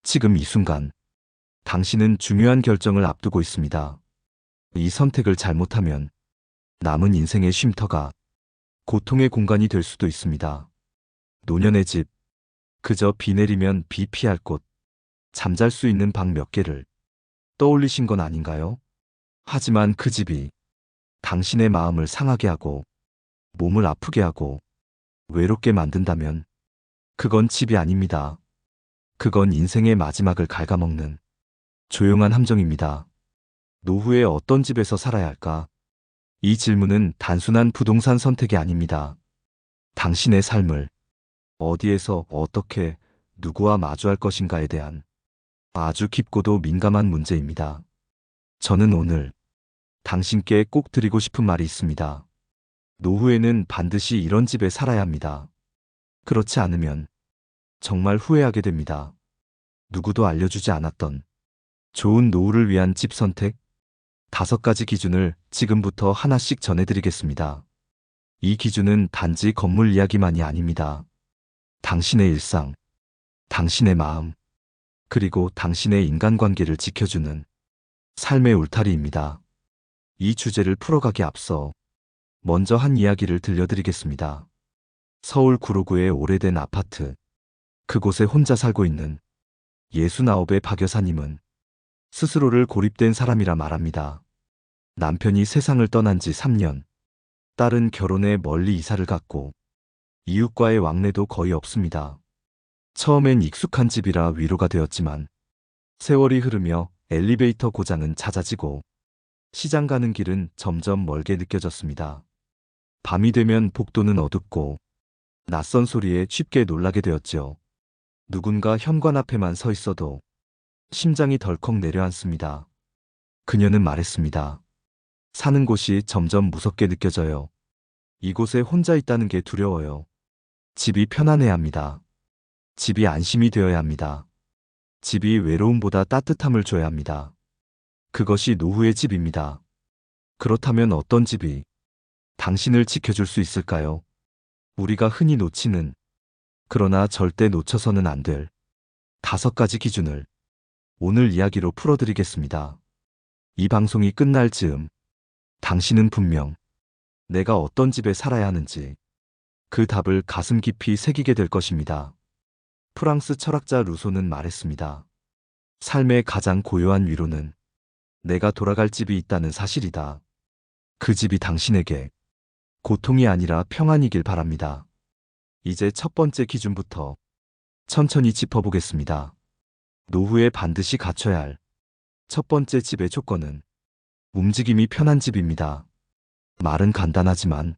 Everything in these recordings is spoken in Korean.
지금 이 순간, 당신은 중요한 결정을 앞두고 있습니다. 이 선택을 잘못하면 남은 인생의 쉼터가 고통의 공간이 될 수도 있습니다. 노년의 집, 그저 비 내리면 비 피할 곳, 잠잘 수 있는 방 몇 개를 떠올리신 건 아닌가요? 하지만 그 집이 당신의 마음을 상하게 하고 몸을 아프게 하고 외롭게 만든다면 그건 집이 아닙니다. 그건 인생의 마지막을 갉아먹는 조용한 함정입니다. 노후에 어떤 집에서 살아야 할까? 이 질문은 단순한 부동산 선택이 아닙니다. 당신의 삶을 어디에서 어떻게 누구와 마주할 것인가에 대한 아주 깊고도 민감한 문제입니다. 저는 오늘 당신께 꼭 드리고 싶은 말이 있습니다. 노후에는 반드시 이런 집에 살아야 합니다. 그렇지 않으면 정말 후회하게 됩니다. 누구도 알려주지 않았던 좋은 노후를 위한 집 선택 5가지 기준을 지금부터 하나씩 전해드리겠습니다. 이 기준은 단지 건물 이야기만이 아닙니다. 당신의 일상, 당신의 마음, 그리고 당신의 인간관계를 지켜주는 삶의 울타리입니다. 이 주제를 풀어가기 앞서 먼저 한 이야기를 들려드리겠습니다. 서울 구로구의 오래된 아파트, 그곳에 혼자 살고 있는 69의 박 여사님은 스스로를 고립된 사람이라 말합니다. 남편이 세상을 떠난 지 3년, 딸은 결혼해 멀리 이사를 갔고 이웃과의 왕래도 거의 없습니다. 처음엔 익숙한 집이라 위로가 되었지만 세월이 흐르며 엘리베이터 고장은 잦아지고 시장 가는 길은 점점 멀게 느껴졌습니다. 밤이 되면 복도는 어둡고 낯선 소리에 쉽게 놀라게 되었죠. 누군가 현관 앞에만 서 있어도 심장이 덜컥 내려앉습니다. 그녀는 말했습니다. 사는 곳이 점점 무섭게 느껴져요. 이곳에 혼자 있다는 게 두려워요. 집이 편안해야 합니다. 집이 안심이 되어야 합니다. 집이 외로움보다 따뜻함을 줘야 합니다. 그것이 노후의 집입니다. 그렇다면 어떤 집이 당신을 지켜줄 수 있을까요? 우리가 흔히 놓치는, 그러나 절대 놓쳐서는 안 될 5가지 기준을 오늘 이야기로 풀어드리겠습니다. 이 방송이 끝날 즈음 당신은 분명 내가 어떤 집에 살아야 하는지 그 답을 가슴 깊이 새기게 될 것입니다. 프랑스 철학자 루소는 말했습니다. 삶의 가장 고요한 위로는 내가 돌아갈 집이 있다는 사실이다. 그 집이 당신에게 고통이 아니라 평안이길 바랍니다. 이제 첫 번째 기준부터 천천히 짚어보겠습니다. 노후에 반드시 갖춰야 할 첫 번째 집의 조건은 움직임이 편한 집입니다. 말은 간단하지만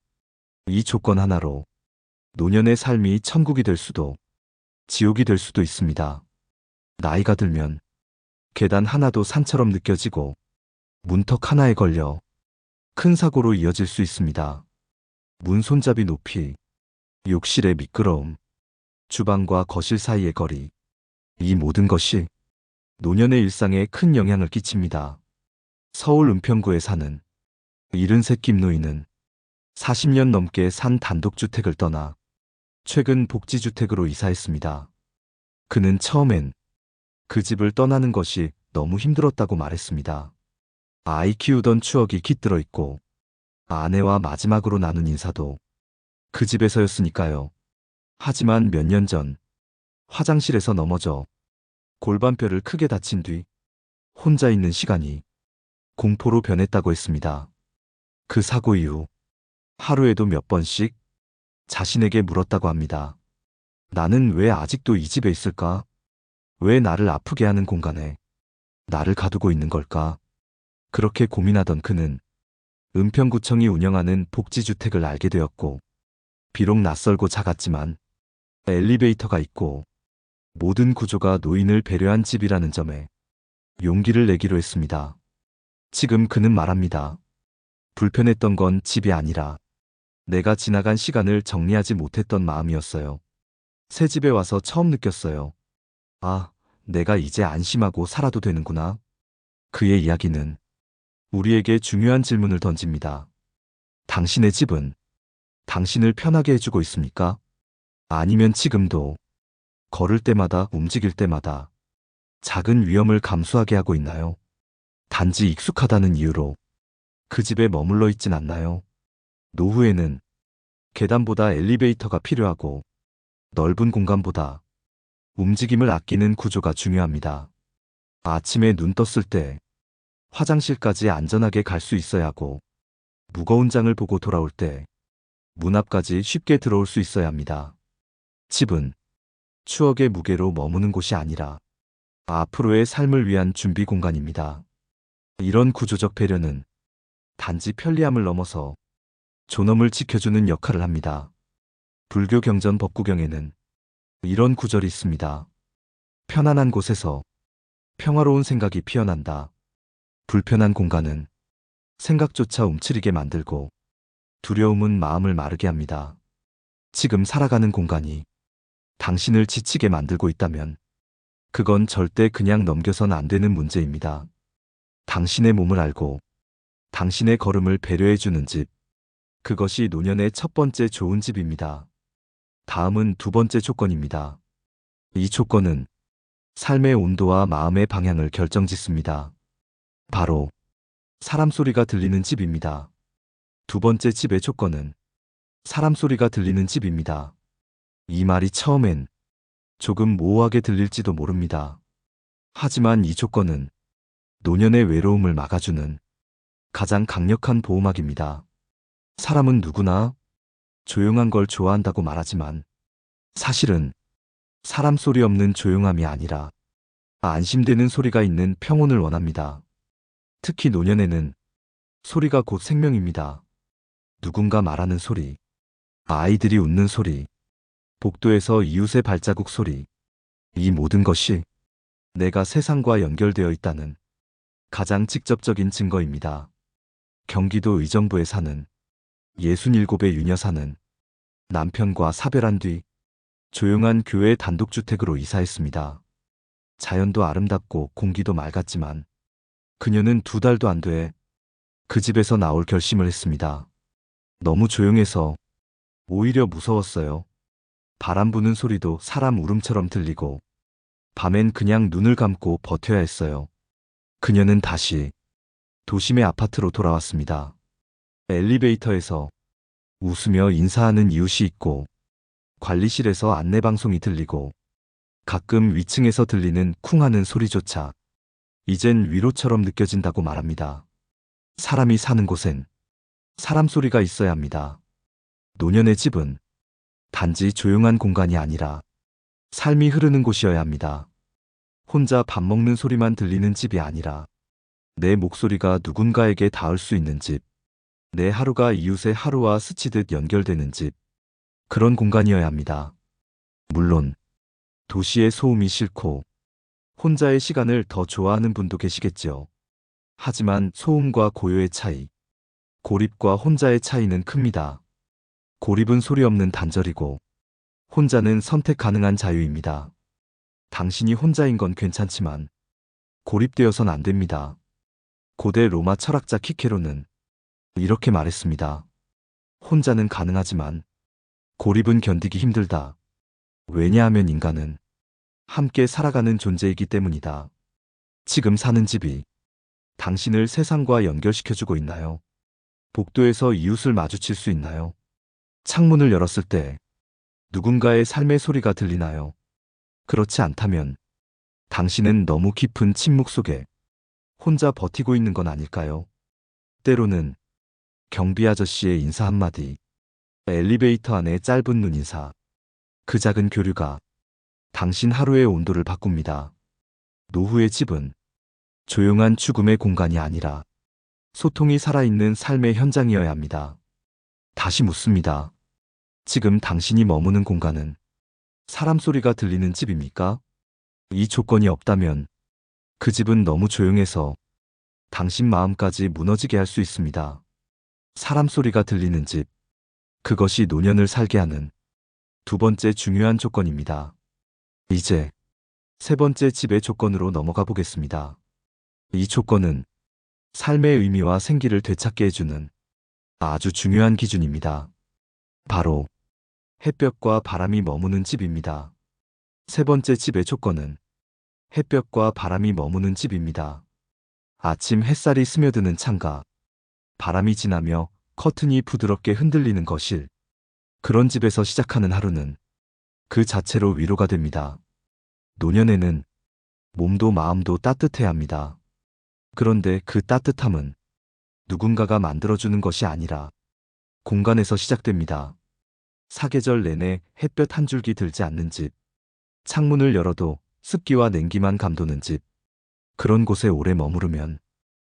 이 조건 하나로 노년의 삶이 천국이 될 수도 지옥이 될 수도 있습니다. 나이가 들면 계단 하나도 산처럼 느껴지고 문턱 하나에 걸려 큰 사고로 이어질 수 있습니다. 문 손잡이 높이, 욕실의 미끄러움, 주방과 거실 사이의 거리, 이 모든 것이 노년의 일상에 큰 영향을 끼칩니다. 서울 은평구에 사는 73 김노인은 40년 넘게 산 단독주택을 떠나 최근 복지주택으로 이사했습니다. 그는 처음엔 그 집을 떠나는 것이 너무 힘들었다고 말했습니다. 아이 키우던 추억이 깃들어 있고 아내와 마지막으로 나눈 인사도 그 집에서였으니까요. 하지만 몇 년 전 화장실에서 넘어져 골반뼈를 크게 다친 뒤 혼자 있는 시간이 공포로 변했다고 했습니다. 그 사고 이후 하루에도 몇 번씩 자신에게 물었다고 합니다. 나는 왜 아직도 이 집에 있을까? 왜 나를 아프게 하는 공간에 나를 가두고 있는 걸까? 그렇게 고민하던 그는 은평구청이 운영하는 복지주택을 알게 되었고, 비록 낯설고 작았지만 엘리베이터가 있고 모든 구조가 노인을 배려한 집이라는 점에 용기를 내기로 했습니다. 지금 그는 말합니다. 불편했던 건 집이 아니라 내가 지나간 시간을 정리하지 못했던 마음이었어요. 새 집에 와서 처음 느꼈어요. 아, 내가 이제 안심하고 살아도 되는구나. 그의 이야기는 우리에게 중요한 질문을 던집니다. 당신의 집은 당신을 편하게 해주고 있습니까? 아니면 지금도 걸을 때마다 움직일 때마다 작은 위험을 감수하게 하고 있나요? 단지 익숙하다는 이유로 그 집에 머물러 있진 않나요? 노후에는 계단보다 엘리베이터가 필요하고 넓은 공간보다 움직임을 아끼는 구조가 중요합니다. 아침에 눈 떴을 때 화장실까지 안전하게 갈 수 있어야 하고 무거운 장을 보고 돌아올 때 문 앞까지 쉽게 들어올 수 있어야 합니다. 집은 추억의 무게로 머무는 곳이 아니라 앞으로의 삶을 위한 준비 공간입니다. 이런 구조적 배려는 단지 편리함을 넘어서 존엄을 지켜주는 역할을 합니다. 불교 경전 법구경에는 이런 구절이 있습니다. 편안한 곳에서 평화로운 생각이 피어난다. 불편한 공간은 생각조차 움츠리게 만들고 두려움은 마음을 마르게 합니다. 지금 살아가는 공간이 당신을 지치게 만들고 있다면 그건 절대 그냥 넘겨선 안 되는 문제입니다. 당신의 몸을 알고 당신의 걸음을 배려해주는 집. 그것이 노년의 첫 번째 좋은 집입니다. 다음은 두 번째 조건입니다. 이 조건은 삶의 온도와 마음의 방향을 결정짓습니다. 바로 사람 소리가 들리는 집입니다. 두 번째 집의 조건은 사람 소리가 들리는 집입니다. 이 말이 처음엔 조금 모호하게 들릴지도 모릅니다. 하지만 이 조건은 노년의 외로움을 막아주는 가장 강력한 보호막입니다. 사람은 누구나 조용한 걸 좋아한다고 말하지만 사실은 사람 소리 없는 조용함이 아니라 안심되는 소리가 있는 평온을 원합니다. 특히 노년에는 소리가 곧 생명입니다. 누군가 말하는 소리, 아이들이 웃는 소리, 복도에서 이웃의 발자국 소리, 이 모든 것이 내가 세상과 연결되어 있다는 가장 직접적인 증거입니다. 경기도 의정부에 사는 67의 유녀사는 남편과 사별한 뒤 조용한 교회 단독주택으로 이사했습니다. 자연도 아름답고 공기도 맑았지만 그녀는 2달도 안 돼 그 집에서 나올 결심을 했습니다. 너무 조용해서 오히려 무서웠어요. 바람 부는 소리도 사람 울음처럼 들리고 밤엔 그냥 눈을 감고 버텨야 했어요. 그녀는 다시 도심의 아파트로 돌아왔습니다. 엘리베이터에서 웃으며 인사하는 이웃이 있고 관리실에서 안내방송이 들리고 가끔 위층에서 들리는 쿵하는 소리조차 이젠 위로처럼 느껴진다고 말합니다. 사람이 사는 곳엔 사람 소리가 있어야 합니다. 노년의 집은 단지 조용한 공간이 아니라 삶이 흐르는 곳이어야 합니다. 혼자 밥 먹는 소리만 들리는 집이 아니라 내 목소리가 누군가에게 닿을 수 있는 집, 내 하루가 이웃의 하루와 스치듯 연결되는 집, 그런 공간이어야 합니다. 물론 도시의 소음이 싫고 혼자의 시간을 더 좋아하는 분도 계시겠죠. 하지만 소음과 고요의 차이, 고립과 혼자의 차이는 큽니다. 고립은 소리 없는 단절이고 혼자는 선택 가능한 자유입니다. 당신이 혼자인 건 괜찮지만 고립되어선 안 됩니다. 고대 로마 철학자 키케로는 이렇게 말했습니다. 혼자는 가능하지만 고립은 견디기 힘들다. 왜냐하면 인간은 함께 살아가는 존재이기 때문이다. 지금 사는 집이 당신을 세상과 연결시켜주고 있나요? 복도에서 이웃을 마주칠 수 있나요? 창문을 열었을 때 누군가의 삶의 소리가 들리나요? 그렇지 않다면 당신은 너무 깊은 침묵 속에 혼자 버티고 있는 건 아닐까요? 때로는 경비 아저씨의 인사 한마디, 엘리베이터 안의 짧은 눈인사, 그 작은 교류가 당신 하루의 온도를 바꿉니다. 노후의 집은 조용한 죽음의 공간이 아니라 소통이 살아있는 삶의 현장이어야 합니다. 다시 묻습니다. 지금 당신이 머무는 공간은 사람 소리가 들리는 집입니까? 이 조건이 없다면 그 집은 너무 조용해서 당신 마음까지 무너지게 할 수 있습니다. 사람 소리가 들리는 집, 그것이 노년을 살게 하는 두 번째 중요한 조건입니다. 이제 세 번째 집의 조건으로 넘어가 보겠습니다. 이 조건은 삶의 의미와 생기를 되찾게 해주는 아주 중요한 기준입니다. 바로 햇볕과 바람이 머무는 집입니다. 세 번째 집의 조건은 햇볕과 바람이 머무는 집입니다. 아침 햇살이 스며드는 창가, 바람이 지나며 커튼이 부드럽게 흔들리는 거실. 그런 집에서 시작하는 하루는 그 자체로 위로가 됩니다. 노년에는 몸도 마음도 따뜻해야 합니다. 그런데 그 따뜻함은 누군가가 만들어주는 것이 아니라 공간에서 시작됩니다. 사계절 내내 햇볕 한 줄기 들지 않는 집, 창문을 열어도 습기와 냉기만 감도는 집, 그런 곳에 오래 머무르면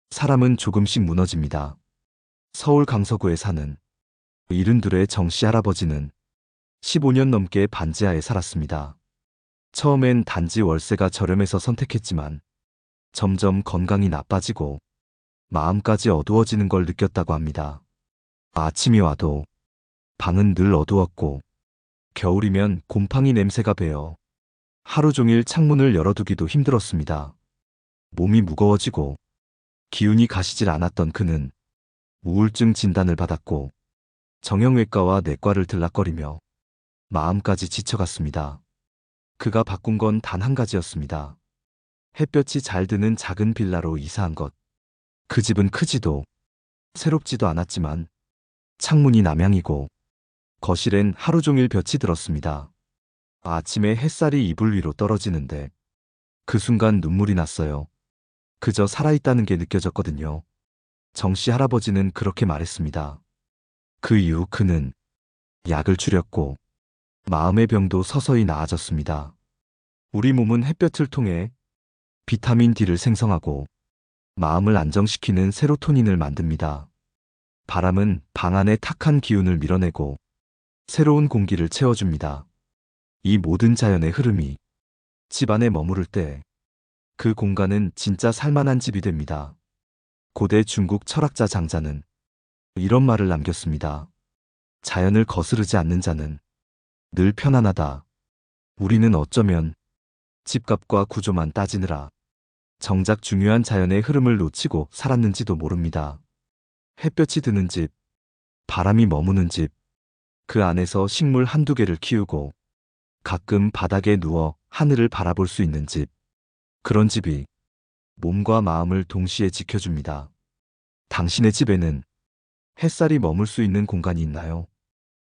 사람은 조금씩 무너집니다. 서울 강서구에 사는 72의 정씨 할아버지는 15년 넘게 반지하에 살았습니다. 처음엔 단지 월세가 저렴해서 선택했지만 점점 건강이 나빠지고 마음까지 어두워지는 걸 느꼈다고 합니다. 아침이 와도 방은 늘 어두웠고 겨울이면 곰팡이 냄새가 배어 하루 종일 창문을 열어두기도 힘들었습니다. 몸이 무거워지고 기운이 가시질 않았던 그는 우울증 진단을 받았고 정형외과와 내과를 들락거리며 마음까지 지쳐갔습니다. 그가 바꾼 건 단 한 가지였습니다. 햇볕이 잘 드는 작은 빌라로 이사한 것. 그 집은 크지도 새롭지도 않았지만 창문이 남향이고 거실엔 하루 종일 볕이 들었습니다. 아침에 햇살이 이불 위로 떨어지는데 그 순간 눈물이 났어요. 그저 살아있다는 게 느껴졌거든요. 정씨 할아버지는 그렇게 말했습니다. 그 이후 그는 약을 줄였고 마음의 병도 서서히 나아졌습니다. 우리 몸은 햇볕을 통해 비타민 D를 생성하고 마음을 안정시키는 세로토닌을 만듭니다. 바람은 방 안의 탁한 기운을 밀어내고 새로운 공기를 채워줍니다. 이 모든 자연의 흐름이 집 안에 머무를 때 그 공간은 진짜 살만한 집이 됩니다. 고대 중국 철학자 장자는 이런 말을 남겼습니다. 자연을 거스르지 않는 자는 늘 편안하다. 우리는 어쩌면 집값과 구조만 따지느라 정작 중요한 자연의 흐름을 놓치고 살았는지도 모릅니다. 햇볕이 드는 집, 바람이 머무는 집, 그 안에서 식물 한두 개를 키우고 가끔 바닥에 누워 하늘을 바라볼 수 있는 집. 그런 집이 몸과 마음을 동시에 지켜줍니다. 당신의 집에는 햇살이 머물 수 있는 공간이 있나요?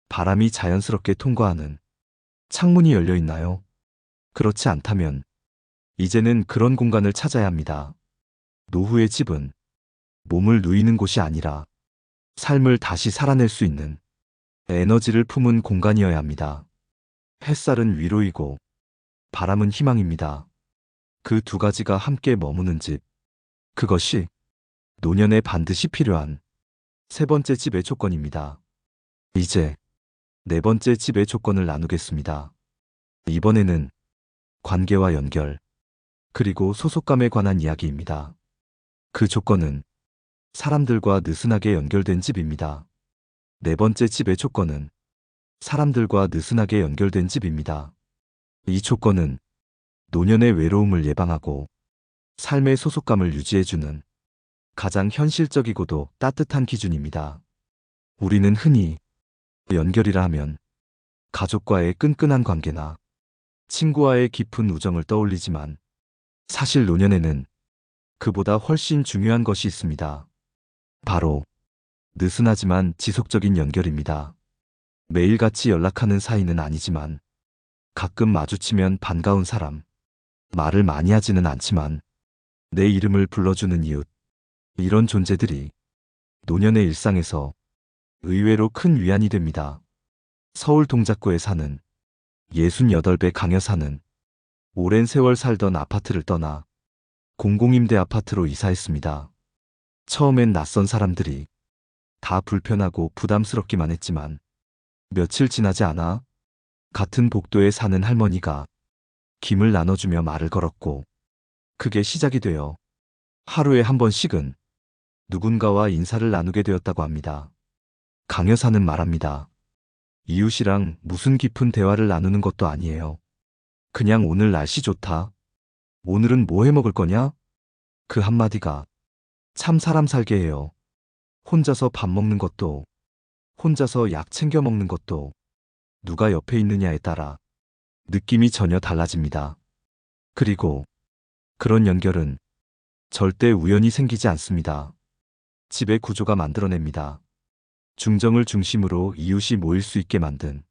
바람이 자연스럽게 통과하는 창문이 열려 있나요? 그렇지 않다면 이제는 그런 공간을 찾아야 합니다. 노후의 집은 몸을 누이는 곳이 아니라 삶을 다시 살아낼 수 있는 에너지를 품은 공간이어야 합니다. 햇살은 위로이고 바람은 희망입니다. 그 두 가지가 함께 머무는 집. 그것이 노년에 반드시 필요한 세 번째 집의 조건입니다. 이제 네 번째 집의 조건을 나누겠습니다. 이번에는 관계와 연결, 그리고 소속감에 관한 이야기입니다. 그 조건은 사람들과 느슨하게 연결된 집입니다. 네 번째 집의 조건은 사람들과 느슨하게 연결된 집입니다. 이 조건은 노년의 외로움을 예방하고 삶의 소속감을 유지해주는 가장 현실적이고도 따뜻한 기준입니다. 우리는 흔히 연결이라 하면 가족과의 끈끈한 관계나 친구와의 깊은 우정을 떠올리지만 사실 노년에는 그보다 훨씬 중요한 것이 있습니다. 바로 느슨하지만 지속적인 연결입니다. 매일같이 연락하는 사이는 아니지만 가끔 마주치면 반가운 사람, 말을 많이 하지는 않지만 내 이름을 불러주는 이웃, 이런 존재들이 노년의 일상에서 의외로 큰 위안이 됩니다. 서울 동작구에 사는 68배 강여사는 오랜 세월 살던 아파트를 떠나 공공임대 아파트로 이사했습니다. 처음엔 낯선 사람들이 다 불편하고 부담스럽기만 했지만 며칠 지나지 않아 같은 복도에 사는 할머니가 김을 나눠주며 말을 걸었고 그게 시작이 되어 하루에 한 번씩은 누군가와 인사를 나누게 되었다고 합니다. 강 여사는 말합니다. 이웃이랑 무슨 깊은 대화를 나누는 것도 아니에요. 그냥 오늘 날씨 좋다. 오늘은 뭐 해 먹을 거냐? 그 한마디가 참 사람 살게 해요. 혼자서 밥 먹는 것도, 혼자서 약 챙겨 먹는 것도 누가 옆에 있느냐에 따라 느낌이 전혀 달라집니다. 그리고 그런 연결은 절대 우연히 생기지 않습니다. 집의 구조가 만들어냅니다. 중정을 중심으로 이웃이 모일 수 있게 만든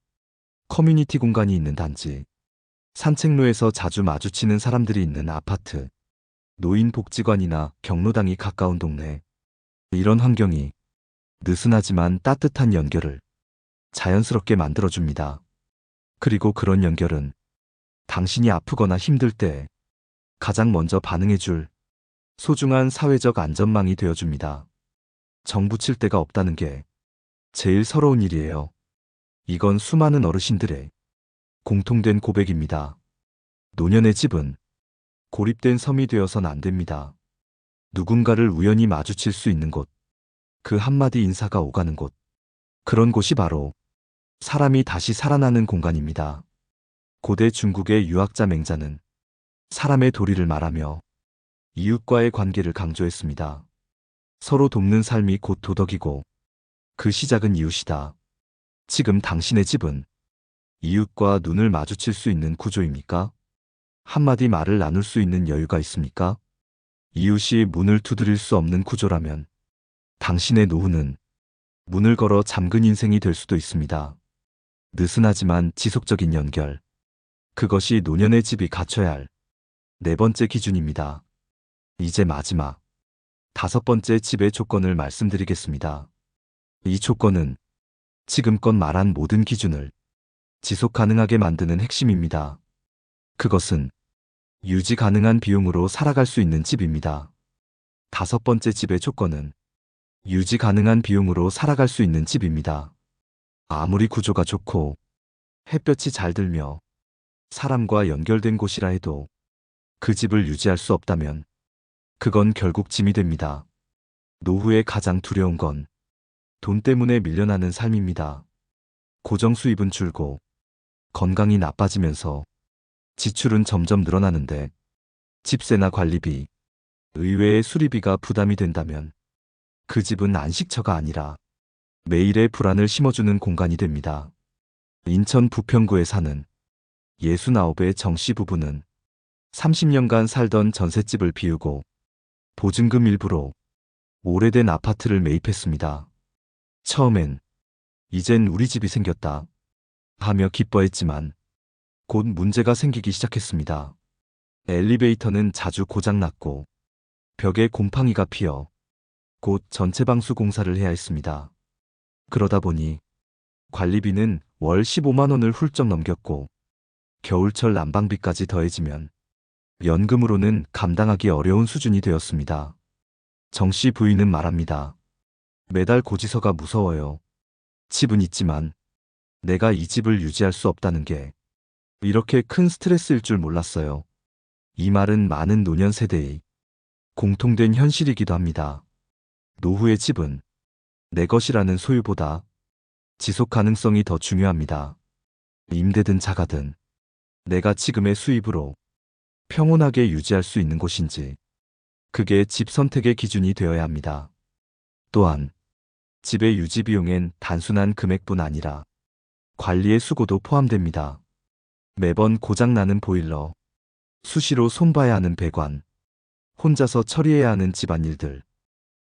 커뮤니티 공간이 있는 단지, 산책로에서 자주 마주치는 사람들이 있는 아파트, 노인복지관이나 경로당이 가까운 동네. 이런 환경이 느슨하지만 따뜻한 연결을 자연스럽게 만들어줍니다. 그리고 그런 연결은 당신이 아프거나 힘들 때 가장 먼저 반응해줄 소중한 사회적 안전망이 되어줍니다. 정붙일 데가 없다는 게 제일 서러운 일이에요. 이건 수많은 어르신들의 공통된 고백입니다. 노년의 집은 고립된 섬이 되어선 안 됩니다. 누군가를 우연히 마주칠 수 있는 곳, 그 한마디 인사가 오가는 곳, 그런 곳이 바로 사람이 다시 살아나는 공간입니다. 고대 중국의 유학자 맹자는 사람의 도리를 말하며 이웃과의 관계를 강조했습니다. 서로 돕는 삶이 곧 도덕이고 그 시작은 이웃이다. 지금 당신의 집은 이웃과 눈을 마주칠 수 있는 구조입니까? 한마디 말을 나눌 수 있는 여유가 있습니까? 이웃이 문을 두드릴 수 없는 구조라면 당신의 노후는 문을 걸어 잠근 인생이 될 수도 있습니다. 느슨하지만 지속적인 연결. 그것이 노년의 집이 갖춰야 할 네 번째 기준입니다. 이제 마지막, 다섯 번째 집의 조건을 말씀드리겠습니다. 이 조건은 지금껏 말한 모든 기준을 지속 가능하게 만드는 핵심입니다. 그것은 유지 가능한 비용으로 살아갈 수 있는 집입니다. 다섯 번째 집의 조건은 유지 가능한 비용으로 살아갈 수 있는 집입니다. 아무리 구조가 좋고 햇볕이 잘 들며 사람과 연결된 곳이라 해도 그 집을 유지할 수 없다면 그건 결국 짐이 됩니다. 노후에 가장 두려운 건 돈 때문에 밀려나는 삶입니다. 고정 수입은 줄고 건강이 나빠지면서 지출은 점점 늘어나는데 집세나 관리비, 의외의 수리비가 부담이 된다면 그 집은 안식처가 아니라 매일의 불안을 심어주는 공간이 됩니다. 인천 부평구에 사는 69의 정씨 부부는 30년간 살던 전셋집을 비우고 보증금 일부로 오래된 아파트를 매입했습니다. 처음엔 이젠 우리 집이 생겼다 하며 기뻐했지만 곧 문제가 생기기 시작했습니다. 엘리베이터는 자주 고장났고 벽에 곰팡이가 피어 곧 전체 방수 공사를 해야 했습니다. 그러다 보니 관리비는 월 15만 원을 훌쩍 넘겼고 겨울철 난방비까지 더해지면 연금으로는 감당하기 어려운 수준이 되었습니다. 정씨 부인은 말합니다. 매달 고지서가 무서워요. 집은 있지만 내가 이 집을 유지할 수 없다는 게 이렇게 큰 스트레스일 줄 몰랐어요. 이 말은 많은 노년 세대의 공통된 현실이기도 합니다. 노후의 집은 내 것이라는 소유보다 지속 가능성이 더 중요합니다. 임대든 자가든 내가 지금의 수입으로 평온하게 유지할 수 있는 곳인지, 그게 집 선택의 기준이 되어야 합니다. 또한 집의 유지 비용엔 단순한 금액뿐 아니라 관리의 수고도 포함됩니다. 매번 고장나는 보일러, 수시로 손봐야 하는 배관, 혼자서 처리해야 하는 집안일들,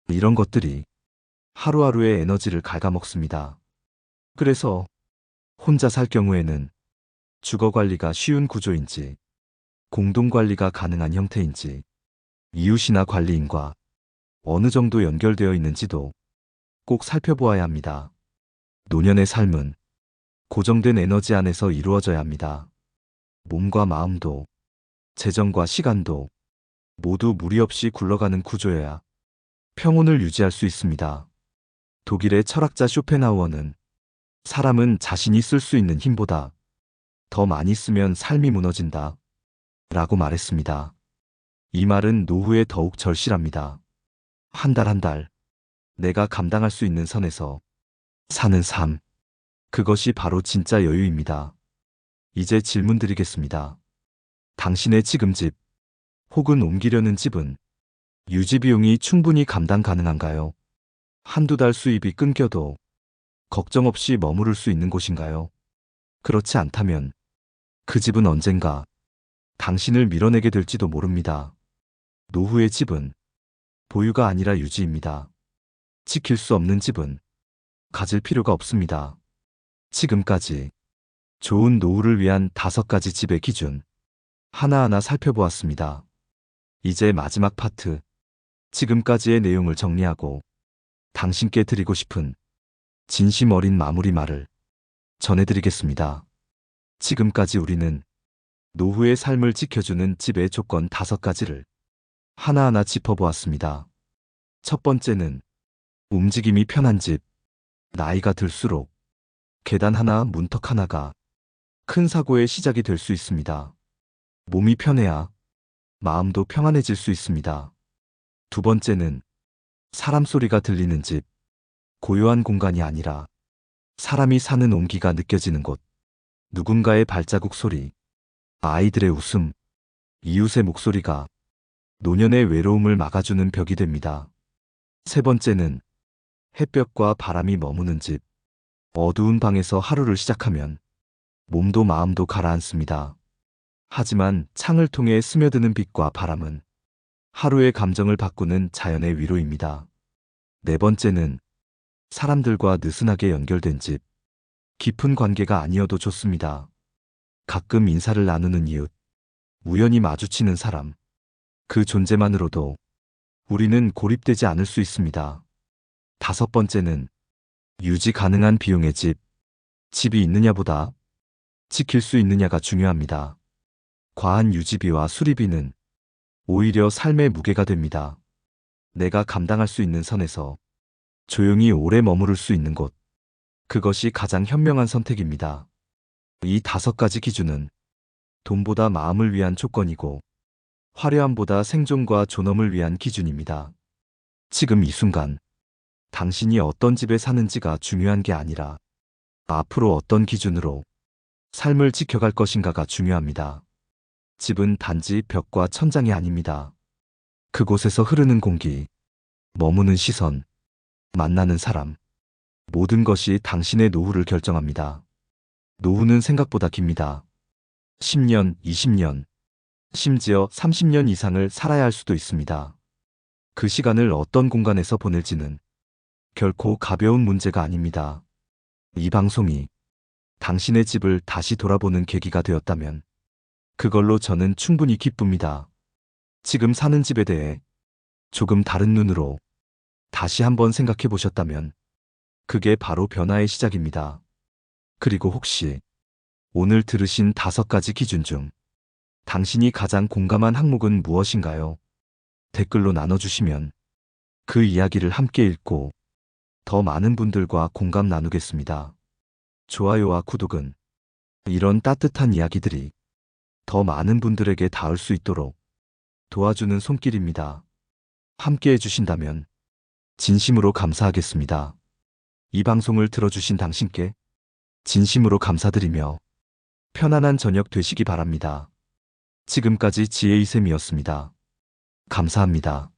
이런 것들이 하루하루의 에너지를 갉아먹습니다. 그래서 혼자 살 경우에는 주거 관리가 쉬운 구조인지, 공동 관리가 가능한 형태인지, 이웃이나 관리인과 어느 정도 연결되어 있는지도 꼭 살펴보아야 합니다. 노년의 삶은 고정된 에너지 안에서 이루어져야 합니다. 몸과 마음도, 재정과 시간도 모두 무리 없이 굴러가는 구조여야 평온을 유지할 수 있습니다. 독일의 철학자 쇼펜하우어는 사람은 자신이 쓸 수 있는 힘보다 더 많이 쓰면 삶이 무너진다 라고 말했습니다. 이 말은 노후에 더욱 절실합니다. 한 달 한 달 내가 감당할 수 있는 선에서 사는 삶, 그것이 바로 진짜 여유입니다. 이제 질문 드리겠습니다. 당신의 지금 집 혹은 옮기려는 집은 유지 비용이 충분히 감당 가능한가요? 한두 달 수입이 끊겨도 걱정 없이 머무를 수 있는 곳인가요? 그렇지 않다면 그 집은 언젠가 당신을 밀어내게 될지도 모릅니다. 노후의 집은 보유가 아니라 유지입니다. 지킬 수 없는 집은 가질 필요가 없습니다. 지금까지 좋은 노후를 위한 5가지 집의 기준 하나하나 살펴보았습니다. 이제 마지막 파트, 지금까지의 내용을 정리하고 당신께 드리고 싶은 진심 어린 마무리 말을 전해드리겠습니다. 지금까지 우리는 노후의 삶을 지켜주는 집의 조건 5가지를 하나하나 짚어보았습니다. 첫 번째는 움직임이 편한 집. 나이가 들수록 계단 하나, 문턱 하나가 큰 사고의 시작이 될 수 있습니다. 몸이 편해야 마음도 평안해질 수 있습니다. 두 번째는 사람 소리가 들리는 집. 고요한 공간이 아니라 사람이 사는 온기가 느껴지는 곳. 누군가의 발자국 소리, 아이들의 웃음, 이웃의 목소리가 노년의 외로움을 막아주는 벽이 됩니다. 세 번째는 햇볕과 바람이 머무는 집. 어두운 방에서 하루를 시작하면 몸도 마음도 가라앉습니다. 하지만 창을 통해 스며드는 빛과 바람은 하루의 감정을 바꾸는 자연의 위로입니다. 네 번째는 사람들과 느슨하게 연결된 집. 깊은 관계가 아니어도 좋습니다. 가끔 인사를 나누는 이웃, 우연히 마주치는 사람, 그 존재만으로도 우리는 고립되지 않을 수 있습니다. 다섯 번째는 유지 가능한 비용의 집. 집이 있느냐보다 지킬 수 있느냐가 중요합니다. 과한 유지비와 수리비는 오히려 삶의 무게가 됩니다. 내가 감당할 수 있는 선에서 조용히 오래 머무를 수 있는 곳. 그것이 가장 현명한 선택입니다. 이 5가지 기준은 돈보다 마음을 위한 조건이고 화려함보다 생존과 존엄을 위한 기준입니다. 지금 이 순간 당신이 어떤 집에 사는지가 중요한 게 아니라 앞으로 어떤 기준으로 삶을 지켜갈 것인가가 중요합니다. 집은 단지 벽과 천장이 아닙니다. 그곳에서 흐르는 공기, 머무는 시선, 만나는 사람, 모든 것이 당신의 노후를 결정합니다. 노후는 생각보다 깁니다. 10년, 20년, 심지어 30년 이상을 살아야 할 수도 있습니다. 그 시간을 어떤 공간에서 보낼지는 결코 가벼운 문제가 아닙니다. 이 방송이 당신의 집을 다시 돌아보는 계기가 되었다면 그걸로 저는 충분히 기쁩니다. 지금 사는 집에 대해 조금 다른 눈으로 다시 한번 생각해 보셨다면 그게 바로 변화의 시작입니다. 그리고 혹시 오늘 들으신 5가지 기준 중 당신이 가장 공감한 항목은 무엇인가요? 댓글로 나눠주시면 그 이야기를 함께 읽고 더 많은 분들과 공감 나누겠습니다. 좋아요와 구독은 이런 따뜻한 이야기들이 더 많은 분들에게 닿을 수 있도록 도와주는 손길입니다. 함께 해주신다면 진심으로 감사하겠습니다. 이 방송을 들어주신 당신께 진심으로 감사드리며 편안한 저녁 되시기 바랍니다. 지금까지 지혜이쌤이었습니다. 감사합니다.